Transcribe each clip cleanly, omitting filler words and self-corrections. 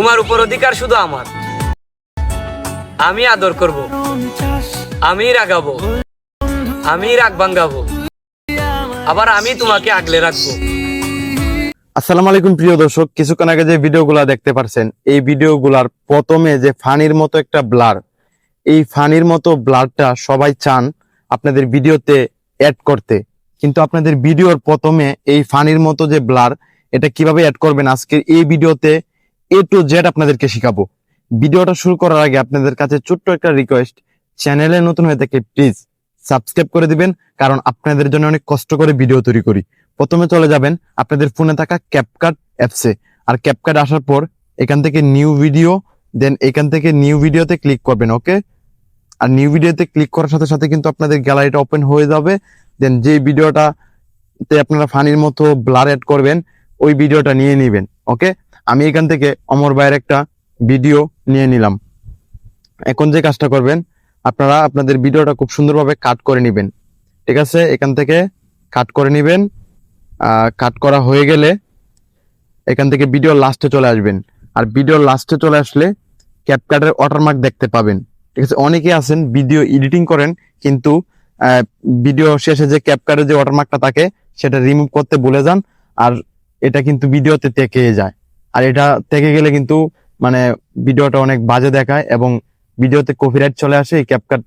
তোমার উপর অধিকার শুধু আমার। আমি আদর করব, আমি রাগাবো, আমি রাগ ভাঙাবো, আবার আমি তোমাকে আগলে রাখবো। আসসালামু আলাইকুম প্রিয় দর্শক, কিছুক্ষণ আগে যে ভিডিওগুলা দেখতে পারছেন, এই ভিডিওগুলার প্রথমে যে ফানির মতো একটা ব্লার, এই ফানির মতো ব্লারটা সবাই চান আপনাদের ভিডিওতে অ্যাড করতে, কিন্তু আপনাদের ভিডিওর প্রথমে এই ফানির মতো যে ব্লার, এটা কিভাবে অ্যাড করবেন আজকের এই ভিডিওতে A to Z আপনাদেরকে শিখাবো। ভিডিওটা শুরু করার আগে আপনাদের কাছে ছোট্ট একটা রিকোয়েস্ট, চ্যানেলে নতুন হয়ে থাকলে প্লিজ সাবস্ক্রাইব করে দিবেন, কারণ আপনাদের জন্য অনেক কষ্ট করে ভিডিও তৈরি করি। প্রথমে চলে যাবেন আপনাদের ফোনে থাকা ক্যাপকাট অ্যাপসে, আর ক্যাপকাট আসার পর এখান থেকে নিউ ভিডিও, দেন এখান থেকে নিউ ভিডিওতে ক্লিক করবেন। ওকে, আর নিউ ভিডিওতে ক্লিক করার সাথে সাথে কিন্তু আপনাদের গ্যালারিটা ওপেন হয়ে যাবে। দেন যে ভিডিওটাতে আপনারা ফানির মতো ব্লার অ্যাড করবেন ওই ভিডিওটা নিয়ে নেবেন। ওকে, আমি এখান থেকে অমর ভাইয়ের একটা ভিডিও নিয়ে নিলাম। এখন যে কাজটা করবেন, আপনারা আপনাদের ভিডিওটা খুব সুন্দরভাবে কাট করে নেবেন। ঠিক আছে, এখান থেকে কাট করে নেবেন। কাট করা হয়ে গেলে এখান থেকে ভিডিও লাস্টে চলে আসবেন, আর ভিডিও লাস্টে চলে আসলে ক্যাপকাটের ওয়াটারমার্ক দেখতে পাবেন। ঠিক আছে, অনেকে আছেন ভিডিও এডিটিং করেন কিন্তু ভিডিও শেষে যে ক্যাপকাটের যে ওয়াটারমার্কটা থাকে সেটা রিমুভ করতে ভুলে যান, আর এটা কিন্তু ভিডিওতে থেকে যায়। আর এটা থেকে গেলে কিন্তু মানে ভিডিওটা অনেক বাজে দেখায় এবং ভিডিওতে কপিরাইট চলে আসে এই ক্যাপকাট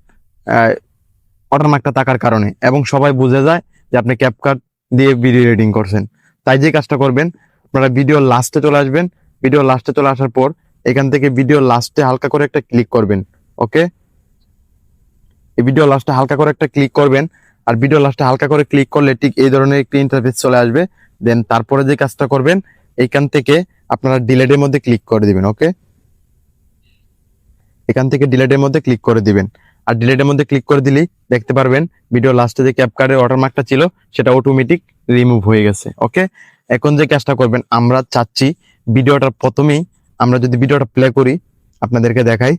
ওয়াটারমার্কটা থাকার কারণে, এবং সবাই বুঝে যায় যে আপনি ক্যাপকাট দিয়ে ভিডিও এডিটিং করছেন। তাই যে কাজটা করবেন, আপনারা ভিডিও লাস্টে চলে আসবেন। ভিডিও লাস্টে চলে আসার পর এখান থেকে ভিডিও লাস্টে হালকা করে একটা ক্লিক করবেন। ওকে, এই ভিডিও লাস্টে হালকা করে একটা ক্লিক করবেন, আর ভিডিও লাস্টে হালকা করে ক্লিক করলে ঠিক এই ধরনের একটি ইন্টারফেস চলে আসবে। দেন তারপরে যে কাজটা করবেন, এখান থেকে আপনারা ডিলেটের মধ্যে ক্লিক করে দিবেন। ওকে, এখান থেকে ডিলেটের মধ্যে ক্লিক করে দিবেন, আর ডিলেটের মধ্যে ক্লিক করে দিলেই দেখতে পারবেন ভিডিও লাস্টে যে ক্যাপকাটের ওয়াটারমার্কটা ছিল সেটা অটোমেটিক রিমুভ হয়ে গেছে। ওকে, এখন যে কাজটা করবেন, আমরা চাচ্ছি ভিডিওটার প্রথমেই আমরা যদি ভিডিওটা প্লে করি আপনাদেরকে দেখাই।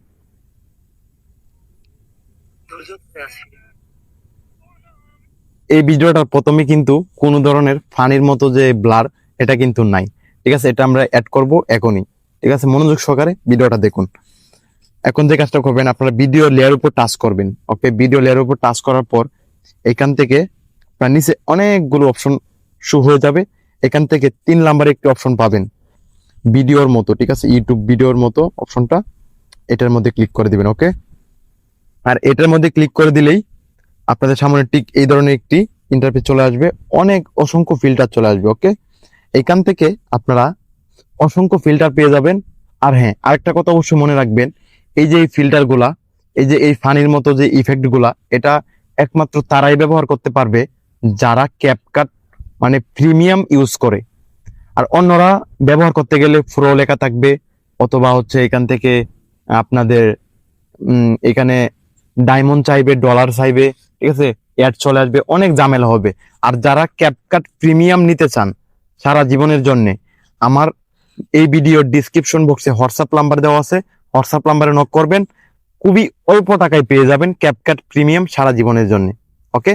এই ভিডিওটার প্রথমে কিন্তু কোনো ধরনের ফানির মতো যে ব্লার এটা কিন্তু নাই। ঠিক আছে, এটা আমরা অ্যাড করব এখনই। ঠিক আছে, মনোযোগ সহকারে ভিডিওটা দেখুন। এখন যে কাজটা করবেন, আপনারা ভিডিও লেয়ার উপর টাচ করবেন। ওকে, ভিডিও লেয়ার উপর টাচ করার পর এখান থেকে আপনার নিচে অনেকগুলো অপশন শো হয়ে যাবে। এখান থেকে 3 নাম্বারে একটি অপশন পাবেন ভিডিওর মতো। ঠিক আছে, ইউটিউব ভিডিওর মতো অপশনটা, এটার মধ্যে ক্লিক করে দিবেন। ওকে, আর এটার মধ্যে ক্লিক করে দিলেই আপনাদের সামনে ঠিক এই ধরনের একটি ইন্টারফেস চলে আসবে, অসংখ্য ফিল্টার চলে আসবে। ওকে, এখান থেকে আপনারা অসংখ্য ফিল্টার পেয়ে যাবেন। আর হ্যাঁ, আরেকটা কথা অবশ্যই মনে রাখবেন, এই যে এই ফিল্টার গুলা, এই যে এই ফানির মতো যে ইফেক্ট গুলা, এটা একমাত্র তারাই ব্যবহার করতে পারবে যারা ক্যাপকাট মানে প্রিমিয়াম ইউজ করে। আর অন্যরা ব্যবহার করতে গেলে প্রো লেখা থাকবে, অথবা হচ্ছে এখান থেকে আপনাদের এখানে ডায়মন্ড চাইবে, ডলার চাইবে। ঠিক আছে, অ্যাড চলে আসবে, অনেক ঝামেলা হবে। আর যারা ক্যাপকাট প্রিমিয়াম নিতে চান সারা জীবনের জন্য, আমার এই ভিডিওর ডিসক্রিপশন বক্সে হোয়াটসঅ্যাপ নাম্বার দেওয়া আছে, হোয়াটসঅ্যাপ নাম্বারে নক করবেন, খুবই অল্প টাকায় পেয়ে যাবেন ক্যাপকাট প্রিমিয়াম সারা জীবনের জন্য। ওকে,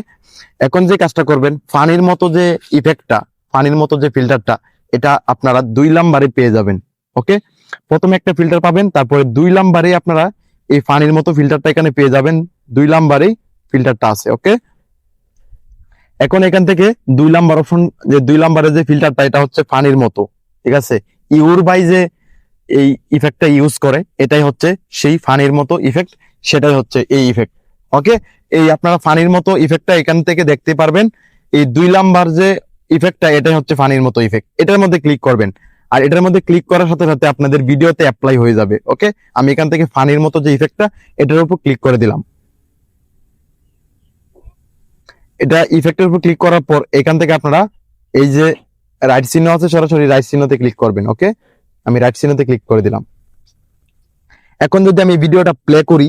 এখন যে কাজটা করবেন, ফানির মতো যে ইফেক্টটা, ফানির মতো যে ফিল্টারটা, এটা আপনারা 2 নাম্বারে পেয়ে যাবেন। ওকে, প্রথমে একটা ফিল্টার পাবেন, তারপরে 2 নাম্বারে আপনারা এই ফানির মতো ফিল্টারটা এখানে পেয়ে যাবেন। 2 নাম্বারেই ফিল্টারটা আছে। ওকে, এখন এখান থেকে 2 নাম্বার অপশন, যে 2 নাম্বারের যে ফিল্টারটা, এটা হচ্ছে ফানির মতো। ঠিক আছে, ইউর বাই যে এই ইফেক্টটা ইউজ করে, এটাই হচ্ছে সেই ফানির মতো ইফেক্ট, সেটাই হচ্ছে এই ইফেক্ট। ওকে, এই আপনারা ফানির মতো ইফেক্টটা এখান থেকে দেখতে পারবেন। এই 2 নাম্বার যে ইফেক্টটা, এটাই হচ্ছে ফানির মতো ইফেক্ট, এটার মধ্যে ক্লিক করবেন। আর এটার মধ্যে ক্লিক করার সাথে সাথে আপনাদের ভিডিওতে অ্যাপ্লাই হয়ে যাবে। ওকে, আমি এখান থেকে ফানির মতো যে ইফেক্টটা, এটার উপর ক্লিক করে দিলাম। এটা ইফেক্টের উপর ক্লিক করার পর এখান থেকে আপনারা এই যে রাইট চিহ্ন আছে, সরাসরি রাইট চিহ্নতে ক্লিক করবেন। ওকে, আমি রাইট চিহ্নতে ক্লিক করে দিলাম। এখন যদি আমি ভিডিওটা প্লে করি,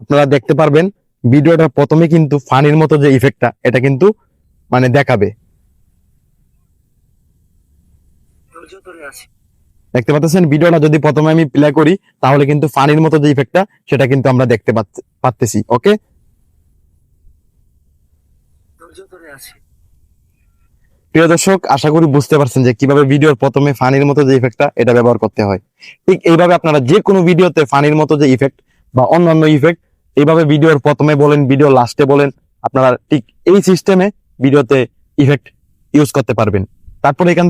আপনারা দেখতে পারবেন ভিডিওটার প্রথমে কিন্তু ফানির মতো যে ইফেক্টটা, এটা কিন্তু মানে দেখাবে। দেখতে পাচ্ছেন, ভিডিওটা যদি প্রথমে আমি প্লে করি তাহলে কিন্তু ফানির মতো যে ইফেক্টটা, সেটা কিন্তু আমরা দেখতে পাচ্ছি। ওকে, প্রিয় দর্শক, আশা করি বুঝতে পারছেন যে কিভাবে ভিডিওর প্রথমে ফানির মতো যে ইফেক্টটা এটা ব্যবহার করতে হয়। ঠিক এইভাবে আপনারা যে কোনো ভিডিওতে ফানির মতো যে ইফেক্ট বা অন্যান্য ইফেক্ট এইভাবে ভিডিওর প্রথমে বলেন, ভিডিও লাস্টে বলেন, আপনারা ঠিক এই সিস্টেমে ভিডিওতে ইফেক্ট ইউজ করতে পারবেন। তারপর এখান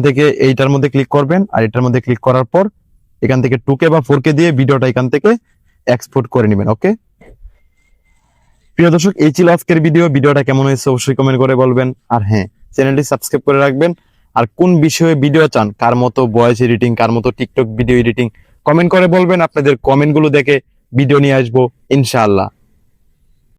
থেকে এইটার মধ্যে ক্লিক করবেন, আর এটার মধ্যে ক্লিক করার পর এখান থেকে 2K বা 4K দিয়ে ভিডিওটা এখান থেকে এক্সপোর্ট করে নেবেন। ওকে প্রিয় দর্শক, এই ছিল আজকের ভিডিওটা কেমন হয়েছে অবশ্যই কমেন্ট করে বলবেন। আর হ্যাঁ, চ্যানেলটি সাবস্ক্রাইব করে রাখবেন। আর কোন বিষয়ে ভিডিও চান, কার মতো ভয়েস এডিটিং, কার মতো টিকটক ভিডিও এডিটিং, কমেন্ট করে বলবেন। আপনাদের কমেন্টগুলো দেখে ভিডিও নিয়ে আসবো ইনশাআল্লাহ।